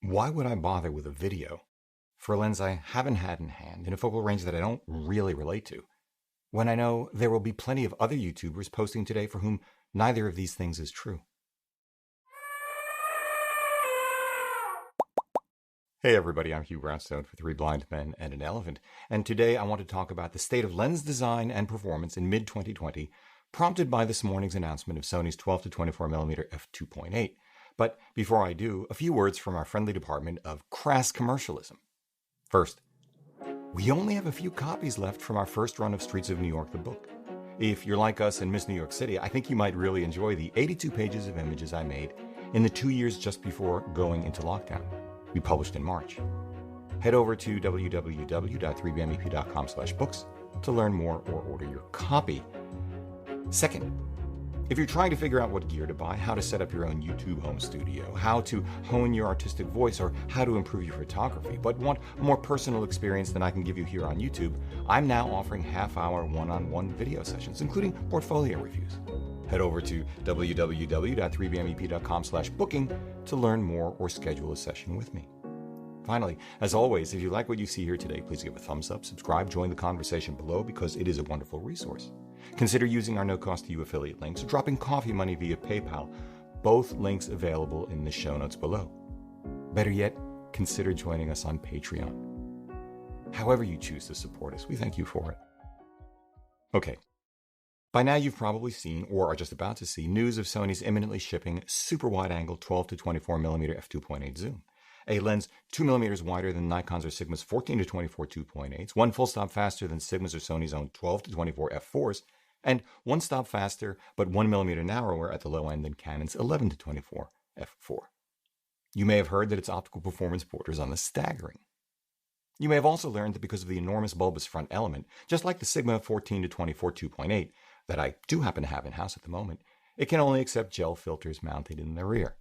Why would I bother with a video for a lens I haven't had in hand in a focal range that I don't really relate to, when I know there will be plenty of other YouTubers posting today for whom neither of these things is true? Hey everybody, I'm Hugh Brownstone for Three Blind Men and an Elephant, and today I want to talk about the state of lens design and performance in mid-2020, prompted by this morning's announcement of Sony's 12-24mm f2.8. But before I do, a few words from our friendly department of crass commercialism. First, we only have a few copies left from our first run of Streets of New York, the book. If you're like us and miss New York City, I think you might really enjoy the 82 pages of images I made in the 2 years just before going into lockdown. We published in March. Head over to www.3bmep.com/books to learn more or order your copy. Second, if you're trying to figure out what gear to buy, how to set up your own YouTube home studio, how to hone your artistic voice, or how to improve your photography, but want a more personal experience than I can give you here on YouTube, I'm now offering half-hour one-on-one video sessions, including portfolio reviews. Head over to www.3bmep.com/booking to learn more or schedule a session with me. Finally, as always, if you like what you see here today, please give a thumbs up, subscribe, join the conversation below because it is a wonderful resource. Consider using our no-cost-to-you affiliate links or dropping coffee money via PayPal, both links available in the show notes below. Better yet, consider joining us on Patreon. However you choose to support us, we thank you for it. Okay. By now you've probably seen, or are just about to see, news of Sony's imminently shipping super wide-angle 12-24mm f2.8 zoom, a lens 2 millimeters wider than Nikon's or Sigma's 14-24 2.8s, one full stop faster than Sigma's or Sony's own 12-24 f4s, and one stop faster but 1 millimeter narrower at the low end than Canon's 11-24 f4. You may have heard that its optical performance borders on the staggering. You may have also learned that because of the enormous bulbous front element, just like the Sigma 14-24 2.8 that I do happen to have in-house at the moment, it can only accept gel filters mounted in the rear,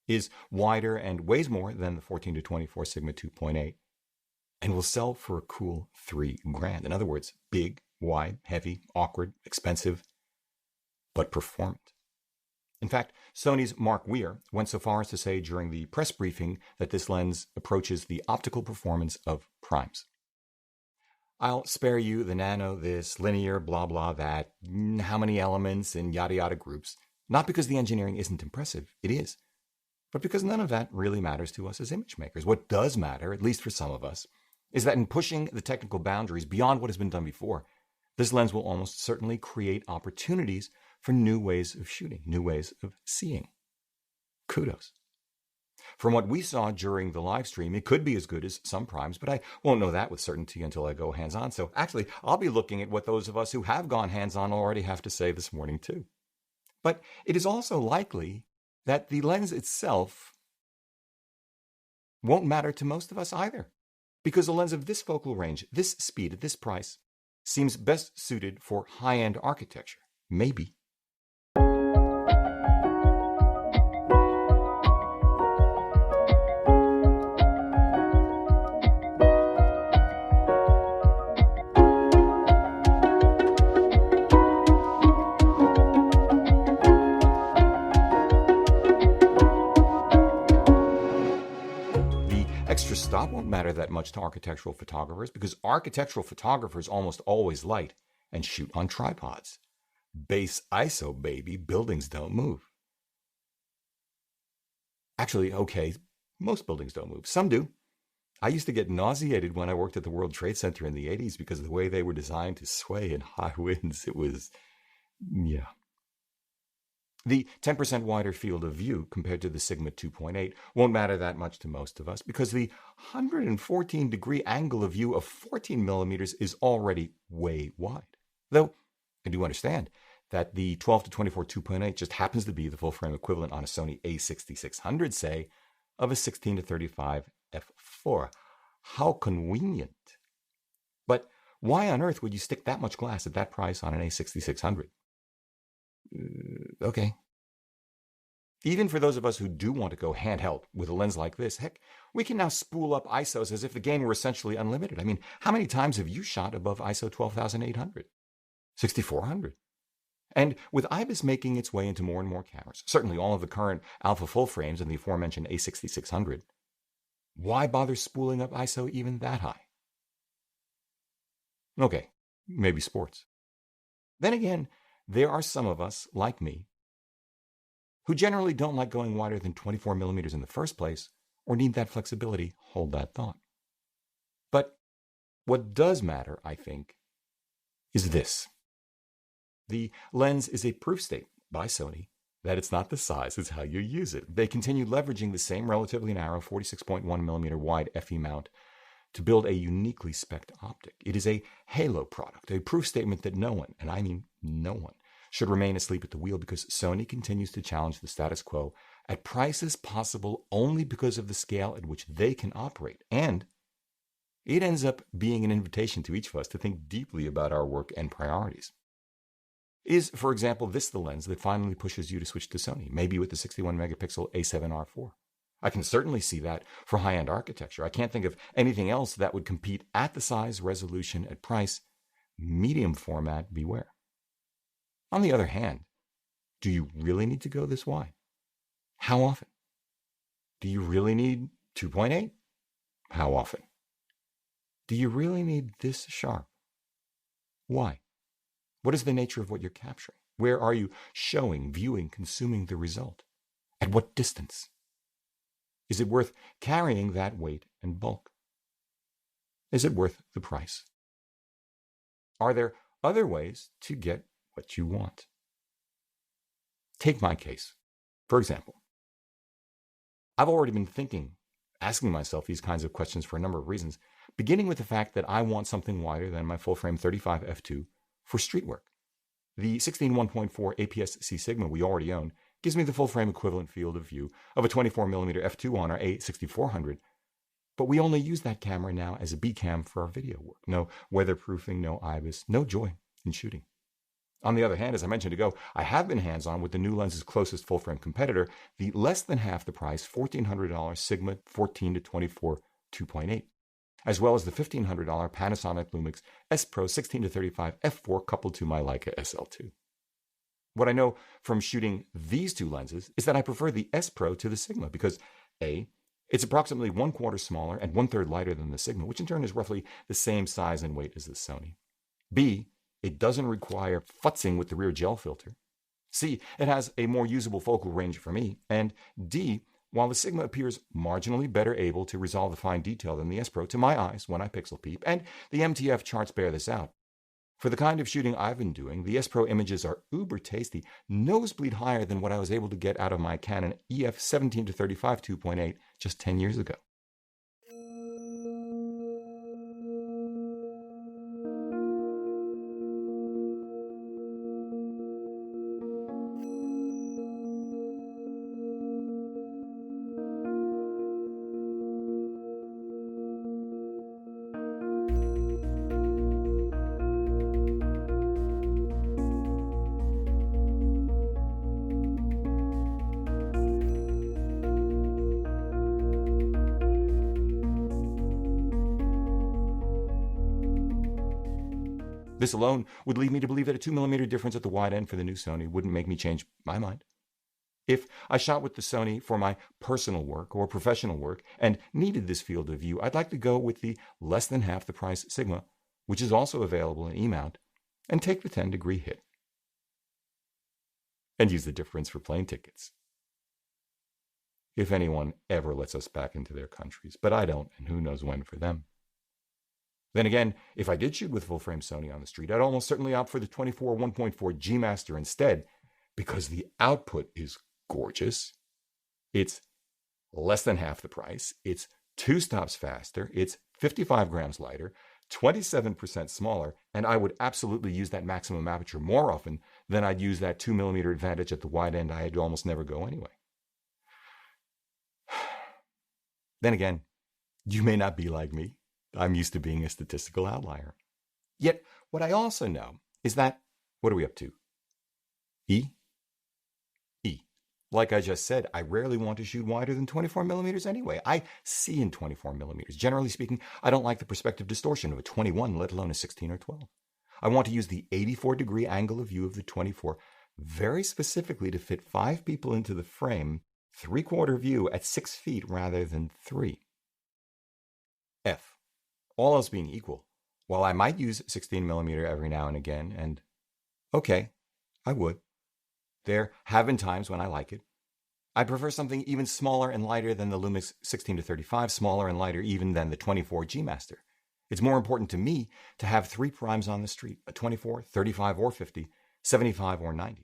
is wider and weighs more than the 14-24 Sigma 2.8, and will sell for a cool $3,000. In other words, big, wide, heavy, awkward, expensive, but performant. In fact, Sony's Mark Weir went so far as to say during the press briefing that this lens approaches the optical performance of primes. I'll spare you the nano, this, linear, blah, blah, that, how many elements, and yada, yada groups, not because the engineering isn't impressive, it is, but because none of that really matters to us as image makers. What does matter, at least for some of us, is that in pushing the technical boundaries beyond what has been done before, this lens will almost certainly create opportunities for new ways of shooting, new ways of seeing. Kudos. From what we saw during the live stream, it could be as good as some primes, but I won't know that with certainty until I go hands-on. So actually, I'll be looking at what those of us who have gone hands-on already have to say this morning too. But it is also likely that the lens itself won't matter to most of us either, because a lens of this focal range, this speed, at this price, seems best suited for high-end architecture. Maybe. Extra stop won't matter that much to architectural photographers because architectural photographers almost always light and shoot on tripods. Base ISO, baby, buildings don't move. Actually, okay, most buildings don't move. Some do. I used to get nauseated when I worked at the World Trade Center in the 80s because of the way they were designed to sway in high winds. It was, yeah. The 10% wider field of view compared to the Sigma 2.8 won't matter that much to most of us because the 114-degree angle of view of 14 millimeters is already way wide. Though I do understand that the 12-24 2.8 just happens to be the full-frame equivalent on a Sony a6600, say, of a 16-35 f4. How convenient. But why on earth would you stick that much glass at that price on an a6600? Okay. Even for those of us who do want to go handheld with a lens like this, heck, we can now spool up ISOs as if the gain were essentially unlimited. I mean, how many times have you shot above ISO 12,800? 6,400? And with IBIS making its way into more and more cameras, certainly all of the current alpha full frames and the aforementioned A6600, Why bother spooling up ISO even that high? Okay, maybe sports. Then again, there are some of us, like me, who generally don't like going wider than 24 millimeters in the first place or need that flexibility. Hold that thought. But what does matter, I think, is this. The lens is a proof statement by Sony that it's not the size, it's how you use it. They continue leveraging the same relatively narrow 46.1mm wide FE mount to build a uniquely spec'd optic. It is a halo product, a proof statement that no one, and I mean no one, should remain asleep at the wheel because Sony continues to challenge the status quo at prices possible only because of the scale at which they can operate. And it ends up being an invitation to each of us to think deeply about our work and priorities. Is, for example, this the lens that finally pushes you to switch to Sony, maybe with the 61 megapixel A7R4? I can certainly see that for high-end architecture. I can't think of anything else that would compete at the size, resolution, at price. Medium format, beware. On the other hand, do you really need to go this wide? How often? Do you really need 2.8? How often? Do you really need this sharp? Why? What is the nature of what you're capturing? Where are you showing, viewing, consuming the result? At what distance? Is it worth carrying that weight and bulk? Is it worth the price? Are there other ways to get what you want? Take my case. For example, I've already been asking myself these kinds of questions for a number of reasons, beginning with the fact that I want something wider than my full-frame 35 f2 for street work. The 16 1.4 APS-C Sigma we already own gives me the full-frame equivalent field of view of a 24mm f2 on our A6400, but we only use that camera now as a B-cam for our video work. No weatherproofing, no IBIS, no joy in shooting. On the other hand, as I mentioned ago, I have been hands-on with the new lens's closest full-frame competitor, the less than half the price $1,400 Sigma 14-24 2.8, as well as the $1,500 Panasonic Lumix S Pro 16-35 f4 coupled to my Leica SL2. What I know from shooting these two lenses is that I prefer the S Pro to the Sigma because A, it's approximately 1/4 smaller and 1/3 lighter than the Sigma, which in turn is roughly the same size and weight as the Sony. B, it doesn't require futzing with the rear gel filter. C, it has a more usable focal range for me. And D, while the Sigma appears marginally better able to resolve the fine detail than the S Pro to my eyes when I pixel peep, and the MTF charts bear this out, for the kind of shooting I've been doing, the S Pro images are uber tasty, nosebleed higher than what I was able to get out of my Canon EF 17-35 2.8 just 10 years ago. This alone would lead me to believe that a 2mm difference at the wide end for the new Sony wouldn't make me change my mind. If I shot with the Sony for my personal work or professional work and needed this field of view, I'd like to go with the less than half the price Sigma, which is also available in E-mount, and take the 10-degree hit. And use the difference for plane tickets. If anyone ever lets us back into their countries, but I don't, and who knows when for them. Then again, if I did shoot with full-frame Sony on the street, I'd almost certainly opt for the 24 1.4 G Master instead, because the output is gorgeous. It's less than half the price. It's 2 stops faster. It's 55 grams lighter, 27% smaller, and I would absolutely use that maximum aperture more often than I'd use that 2mm advantage at the wide end I'd almost never go anyway. Then again, you may not be like me. I'm used to being a statistical outlier. Yet, what I also know is that, what are we up to? E? Like I just said, I rarely want to shoot wider than 24mm anyway. I see in 24mm. Generally speaking, I don't like the perspective distortion of a 21, let alone a 16 or 12. I want to use the 84-degree angle of view of the 24 very specifically to fit 5 people into the frame, 3/4 view at 6 feet rather than 3. F. All else being equal, while I might use 16mm every now and again, and okay, I would. There have been times when I like it. I prefer something even smaller and lighter than the Lumix 16-35, smaller and lighter even than the 24 G Master. It's more important to me to have 3 primes on the street, a 24, 35 or 50, 75 or 90.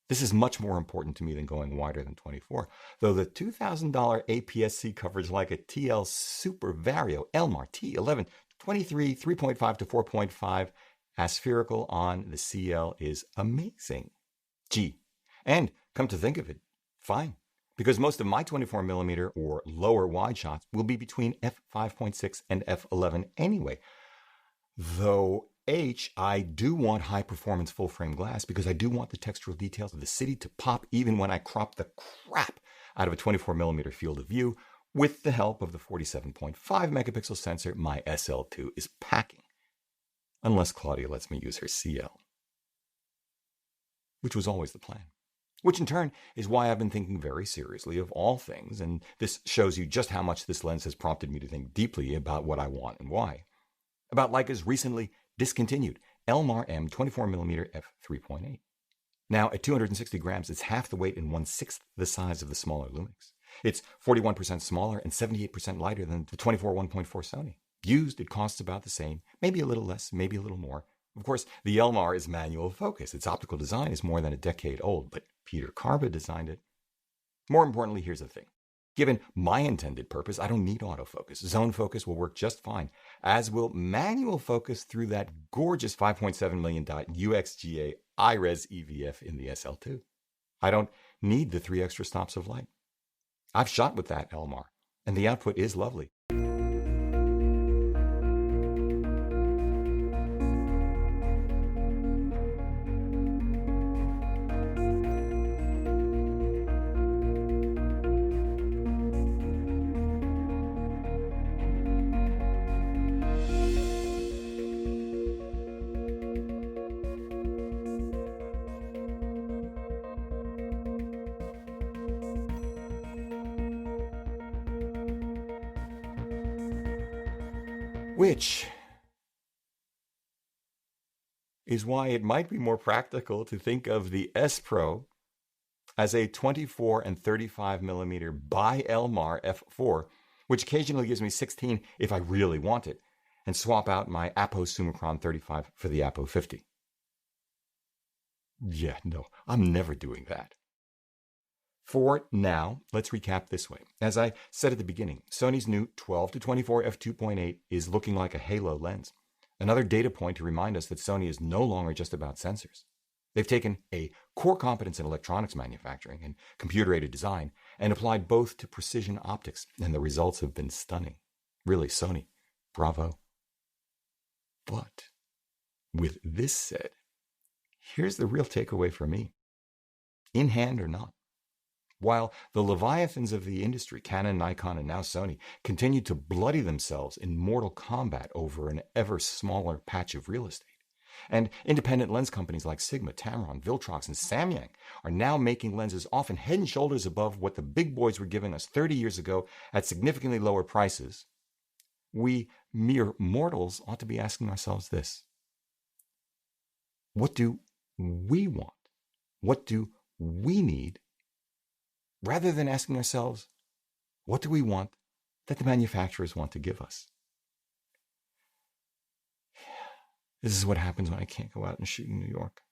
This is much more important to me than going wider than 24, though the $2,000 APS-C coverage like a TL Super Vario Elmar T11 23 3.5 to 4.5 aspherical on the CL is amazing. Gee, and come to think of it, fine, because most of my 24mm or lower wide shots will be between f5.6 and f11 anyway. Though H, I do want high performance full frame glass because I do want the textural details of the city to pop even when I crop the crap out of a 24mm field of view with the help of the 47.5 megapixel sensor my SL2 is packing. Unless Claudia lets me use her CL. Which was always the plan. Which in turn is why I've been thinking very seriously of all things, and this shows you just how much this lens has prompted me to think deeply about what I want and why. About Leica's recently discontinued Elmar M 24mm f3.8. Now, at 260 grams, it's half the weight and 1/6 the size of the smaller Lumix. It's 41% smaller and 78% lighter than the 24 1.4 Sony. Used, it costs about the same, maybe a little less, maybe a little more. Of course, the Elmar is manual focus. Its optical design is more than a decade old, but Peter Carba designed it. More importantly, here's the thing. Given my intended purpose, I don't need autofocus. Zone focus will work just fine, as will manual focus through that gorgeous 5.7 million dot UXGA iRes EVF in the SL2. I don't need the 3 extra stops of light. I've shot with that Elmar, and the output is lovely. Which is why it might be more practical to think of the S Pro as a 24 and 35mm by Elmar f4, which occasionally gives me 16 if I really want it, and swap out my Apo Summicron 35 for the Apo 50. Yeah, no, I'm never doing that. For now, let's recap this way. As I said at the beginning, Sony's new 12-24 f2.8 is looking like a halo lens. Another data point to remind us that Sony is no longer just about sensors. They've taken a core competence in electronics manufacturing and computer-aided design and applied both to precision optics, and the results have been stunning. Really, Sony, bravo. But with this said, here's the real takeaway for me. In hand or not, while the leviathans of the industry, Canon, Nikon, and now Sony, continue to bloody themselves in mortal combat over an ever smaller patch of real estate, and independent lens companies like Sigma, Tamron, Viltrox, and Samyang are now making lenses often head and shoulders above what the big boys were giving us 30 years ago at significantly lower prices, we mere mortals ought to be asking ourselves this. What do we want? What do we need? Rather than asking ourselves, what do we want that the manufacturers want to give us? This is what happens when I can't go out and shoot in New York.